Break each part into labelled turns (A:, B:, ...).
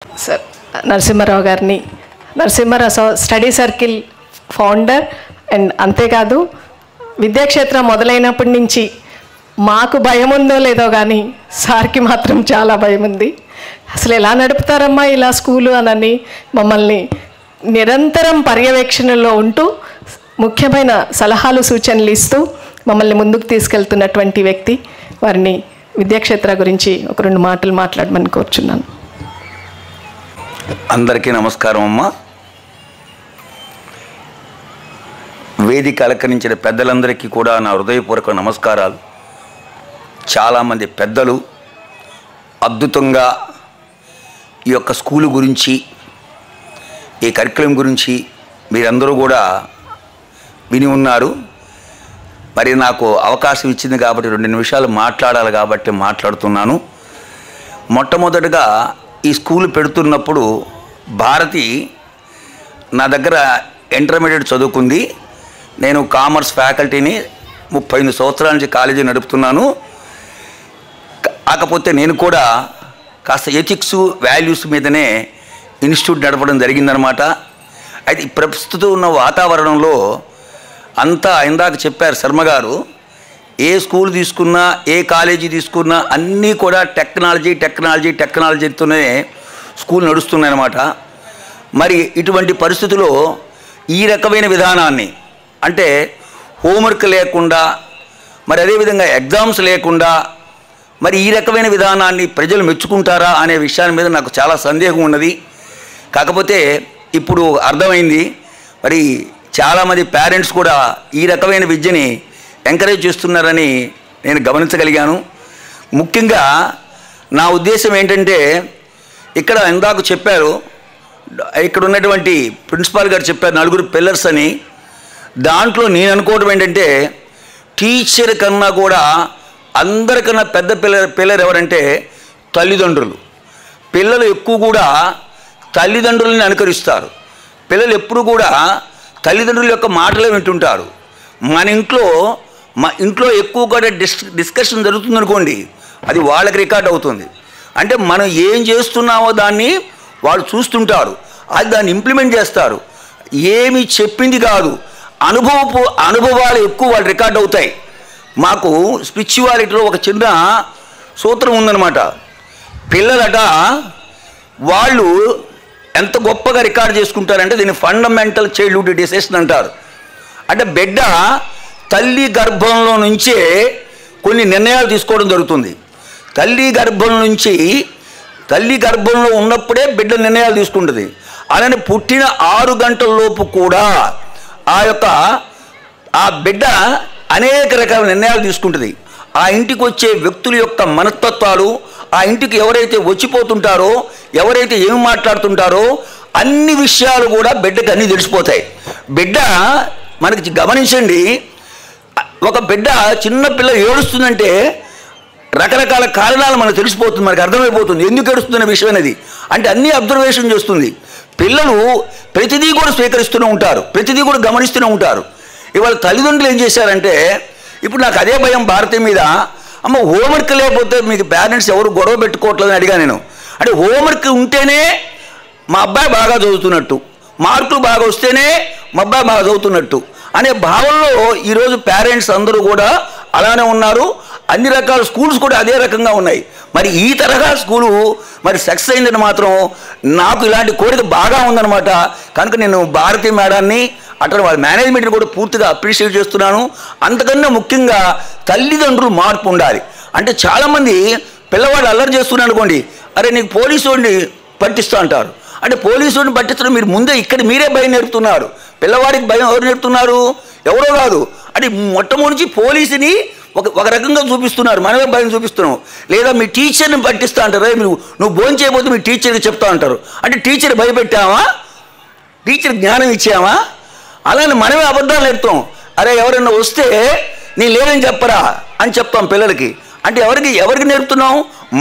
A: Sir Narasimha Rao గారిని, Narasimha Rao study circle founder and అంతేకాదు విద్యాక్షేత్రం మొదలైనప్పటి నుంచి మాకు భయం ఉందో లేదో కానీ సార్కి మాత్రం చాలా భయం ఉంది. అసలు ఎలా నడుపుతారమ్మా ఇలా స్కూలు అనని మమ్మల్ని నిరంతరం పర్యవేక్షణలో ఉంటూ ముఖ్యమైన సలహాలు సూచనలు ఇస్తూ మమ్మల్ని ముందుకు తీసుకెళ్తున్నటువంటి వ్యక్తి. వారిని విద్యాక్షేత్ర గురించి ఒక 2 మాటలు మాట్లాడమని కోరుచున్నాను.
B: అందరికీ నమస్కారం అమ్మ. వేదిక అలంకరించిన పెద్దలందరికీ కూడా నా హృదయపూర్వక నమస్కారాలు. చాలామంది పెద్దలు అద్భుతంగా ఈ యొక్క స్కూలు గురించి, ఈ కరికులం గురించి మీరందరూ కూడా విని ఉన్నారు. మరి నాకు అవకాశం ఇచ్చింది కాబట్టి 2 నిమిషాలు మాట్లాడాలి కాబట్టి మాట్లాడుతున్నాను. మొట్టమొదటిగా ఈ స్కూల్ పెడుతున్నప్పుడు భారతి నా దగ్గర ఇంటర్మీడియట్ చదువుకుంది. నేను కామర్స్ ఫ్యాకల్టీని 38 సంవత్సరాల నుంచి కాలేజీ నడుపుతున్నాను. కాకపోతే నేను కూడా కాస్త ఎథిక్స్ వాల్యూస్ మీదనే ఇన్స్టిట్యూట్ నడపడం జరిగిందనమాట. అయితే ప్రస్తుతం ఉన్న వాతావరణంలో అంతా ఇందాక చెప్పారు శర్మ గారు, ఏ స్కూల్ తీసుకున్నా ఏ కాలేజీ తీసుకున్నా అన్నీ కూడా టెక్నాలజీతోనే స్కూల్ నడుస్తున్నాయి అన్నమాట. మరి ఇటువంటి పరిస్థితుల్లో ఈ రకమైన విధానాన్ని, అంటే హోంవర్క్ లేకుండా, మరి అదేవిధంగా ఎగ్జామ్స్ లేకుండా, మరి ఈ రకమైన విధానాన్ని ప్రజలు మెచ్చుకుంటారా అనే విషయాల మీద నాకు చాలా సందేహం ఉన్నది. కాకపోతే ఇప్పుడు అర్థమైంది. మరి చాలామంది పేరెంట్స్ కూడా ఈ రకమైన విద్యని ఎంకరేజ్ చేస్తున్నారని నేను గమనించగలిగాను. ముఖ్యంగా నా ఉద్దేశం ఏంటంటే, ఇక్కడ ఇందాక చెప్పారు, ఇక్కడ ఉన్నటువంటి ప్రిన్సిపాల్ గారు చెప్పారు 4 పిల్లర్స్ అని. దాంట్లో నేను అనుకోవడం ఏంటంటే, టీచర్ కన్నా కూడా అందరికన్నా పెద్ద పిల్లర్ ఎవరంటే తల్లిదండ్రులు. పిల్లలు ఎక్కువ కూడా తల్లిదండ్రులని అనుకరిస్తారు. పిల్లలు ఎప్పుడు కూడా తల్లిదండ్రుల యొక్క మాటలే వింటుంటారు. మా ఇంట్లో ఎక్కువ కూడా డిస్కషన్ జరుగుతుందనుకోండి, అది వాళ్ళకి రికార్డ్ అవుతుంది. అంటే మనం ఏం చేస్తున్నామో దాన్ని వాళ్ళు చూస్తుంటారు, అది దాన్ని ఇంప్లిమెంట్ చేస్తారు. ఏమి చెప్పింది కాదు, అనుభవాలు ఎక్కువ వాళ్ళు రికార్డ్ అవుతాయి. మాకు స్పిరిచువాలిటీలో ఒక చిన్న సూత్రం ఉందన్నమాట. పిల్లలట వాళ్ళు ఎంత గొప్పగా రికార్డ్ చేసుకుంటారంటే దీన్ని ఫండమెంటల్ చైల్డ్హుడ్ డిసెషన్ అంటారు. అంటే బిడ్డ తల్లి గర్భంలో నుంచే కొన్ని నిర్ణయాలు తీసుకోవడం జరుగుతుంది. తల్లి గర్భంలో ఉన్నప్పుడే బిడ్డ నిర్ణయాలు తీసుకుంటుంది. అలానే పుట్టిన 6 గంటల లోపు కూడా ఆ బిడ్డ అనేక రకాల నిర్ణయాలు తీసుకుంటుంది. ఆ ఇంటికి వచ్చే వ్యక్తుల యొక్క మనస్తత్వాలు, ఆ ఇంటికి ఎవరైతే వచ్చిపోతుంటారో, ఎవరైతే ఏమి మాట్లాడుతుంటారో అన్ని విషయాలు కూడా బిడ్డకి అన్నీ తెలిసిపోతాయి. బిడ్డ మనకి గమనించండి, ఒక బిడ్డ చిన్న పిల్ల ఏడుస్తుందంటే రకరకాల కారణాలు మనకు తెలిసిపోతుంది, మనకు అర్థమైపోతుంది ఎందుకు ఏడుస్తున్న విషయం అనేది. అంటే అన్నీ అబ్జర్వేషన్ చేస్తుంది. పిల్లలు ప్రతిదీ కూడా స్వీకరిస్తూనే ఉంటారు, ప్రతిదీ కూడా గమనిస్తూనే ఉంటారు. ఇవాళ తల్లిదండ్రులు ఏం చేశారంటే, ఇప్పుడు నాకు అదే భయం భారతి మీద, అమ్మ హోంవర్క్ లేకపోతే మీకు పేరెంట్స్ ఎవరు గొడవ పెట్టుకోవట్లేదని అడిగా నేను. అంటే హోంవర్క్ ఉంటేనే మా అబ్బాయి బాగా చదువుతున్నట్టు, మార్కులు బాగా వస్తేనే మా అబ్బాయి బాగా చదువుతున్నట్టు అనే భావనలో ఈరోజు పేరెంట్స్ అందరూ కూడా అలానే ఉన్నారు. అన్ని రకాల స్కూల్స్ కూడా అదే రకంగా ఉన్నాయి. మరి ఈ తరహా స్కూలు మరి సక్సెస్ అయిందని మాత్రం నాకు ఇలాంటి కోరిక బాగా ఉందన్నమాట. కనుక నేను భారతీ మేడాన్ని అట్లా వాళ్ళ మేనేజ్మెంట్ని కూడా పూర్తిగా అప్రిషియేట్ చేస్తున్నాను. అంతకన్నా ముఖ్యంగా తల్లిదండ్రులు మార్పు ఉండాలి. అంటే చాలామంది పిల్లవాడు అల్లరి చేస్తున్నారు అనుకోండి, అరే నీకు పోలీసు వాడిని పట్టిస్తా అంటారు. అంటే పోలీసు వాడిని పట్టించడం మీరు ముందే ఇక్కడ మీరే భయం నేర్పుతున్నారు. పిల్లవాడికి భయం ఎవరు నేర్పుతున్నారు? ఎవరో కాదు. అంటే మొట్టమొదటి పోలీసుని ఒక రకంగా చూపిస్తున్నారు, మనమే భయం చూపిస్తున్నాం. లేదా మీ టీచర్ని పట్టిస్తా అంటారు, నువ్వు భోజనం చేయకపోతే మీ టీచర్కి చెప్తా అంటారు. అంటే టీచర్ భయపెట్టామా? టీచర్ జ్ఞానం ఇచ్చామా? అలానే మనమే అబద్ధాలు నేర్పుతాం. అరే ఎవరైనా వస్తే నేను లేనని చెప్పరా అని చెప్తాం పిల్లలకి. అంటే ఎవరికి నేర్పుతున్నాం?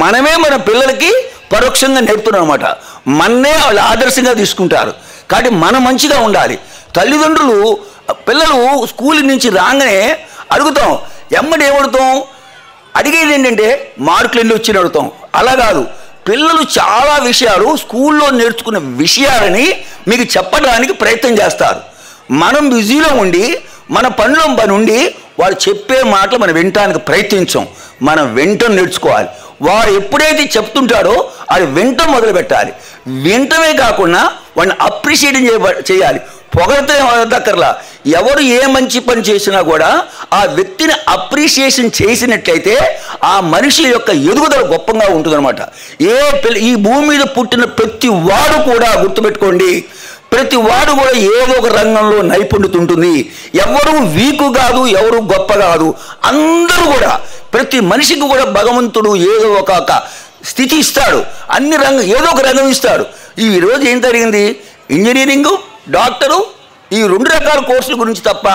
B: మనమే మన పిల్లలకి పరోక్షంగా నేర్పుతున్నాం అన్నమాట. మన్నే వాళ్ళు ఆదర్శంగా తీసుకుంటారు. కాబట్టి మనం మంచిగా ఉండాలి. తల్లిదండ్రులు పిల్లలు స్కూల్ నుంచి రాగానే అడుగుతాం, ఏమడుతాం? అడిగేది ఏంటంటే మార్కులు ఎన్ని వచ్చి అడుగుతాం. అలా కాదు, పిల్లలు చాలా విషయాలు స్కూల్లో నేర్చుకున్న విషయాలని మీకు చెప్పడానికి ప్రయత్నం చేస్తారు. మనం బిజీలో ఉండి మన పనిలో ఉండి వాళ్ళు చెప్పే మాటలు మనం వినటానికి ప్రయత్నించాం. మనం వినటం నేర్చుకోవాలి. వాడు ఎప్పుడైతే చెప్తుంటాడో అది వినటం మొదలు పెట్టాలి. వినటమే కాకుండా వాడిని అప్రిషియేట్ చేయాలి. పొగడితే దక్కర్లా. ఎవరు ఏ మంచి పని చేసినా కూడా ఆ వ్యక్తిని అప్రిషియేషన్ చేసినట్లయితే ఆ మనిషి యొక్క ఎదుగుదల గొప్పగా ఉంటుందన్నమాట. ఈ భూమి మీద పుట్టిన ప్రతి వాడు కూడా గుర్తుపెట్టుకోండి, ప్రతి వాడు కూడా ఏదో ఒక రంగంలో నైపుణ్యత ఉంటుంది. ఎవరు వీకు కాదు, ఎవరు గొప్ప కాదు. అందరూ కూడా ప్రతి మనిషికి కూడా భగవంతుడు ఏదో ఒక స్థితి ఇస్తాడు. అన్ని ఏదో ఒక రంగం ఇస్తాడు. ఈరోజు ఏం జరిగింది, ఇంజనీరింగు, డాక్టరు, ఈ 2 రకాల కోర్సుల గురించి తప్ప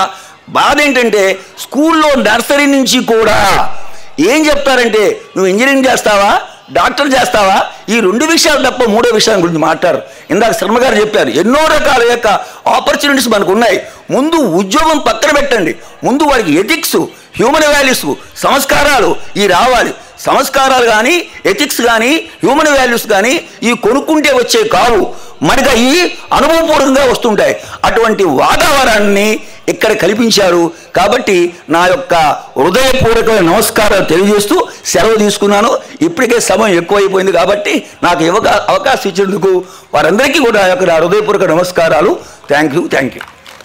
B: బాధ ఏంటంటే స్కూల్లో నర్సరీ నుంచి కూడా ఏం చెప్తారంటే నువ్వు ఇంజనీరింగ్ చేస్తావా, డాక్టర్ చేస్తావా, ఈ 2 విషయాలు తప్ప 3వ విషయం గురించి మాట్లాడు. ఇందాక శర్మ గారు చెప్పారు, ఎన్నో రకాల యొక్క ఆపర్చునిటీస్ మనకు ఉన్నాయి. ముందు ఉద్యోగం పక్కన పెట్టండి, ముందు వాడికి ఎథిక్స్, హ్యూమన్ వాల్యూస్, సంస్కారాలు ఈ రావాలి. సంస్కారాలు కానీ, ఎథిక్స్ కానీ, హ్యూమన్ వాల్యూస్ కానీ ఈ కొనుక్కుంటే వచ్చే కావు, మనకి ఈ అనుభవపూర్వకంగా వస్తుంటాయి. అటువంటి వాతావరణాన్ని ఇక్కడ కల్పించారు. కాబట్టి నా యొక్క హృదయపూర్వక నమస్కారాలు తెలియజేస్తూ సెలవు తీసుకున్నాను. ఇప్పటికే సమయం ఎక్కువైపోయింది కాబట్టి నాకు అవకాశం ఇచ్చినందుకు వారందరికీ కూడా నా హృదయపూర్వక నమస్కారాలు. Thank you.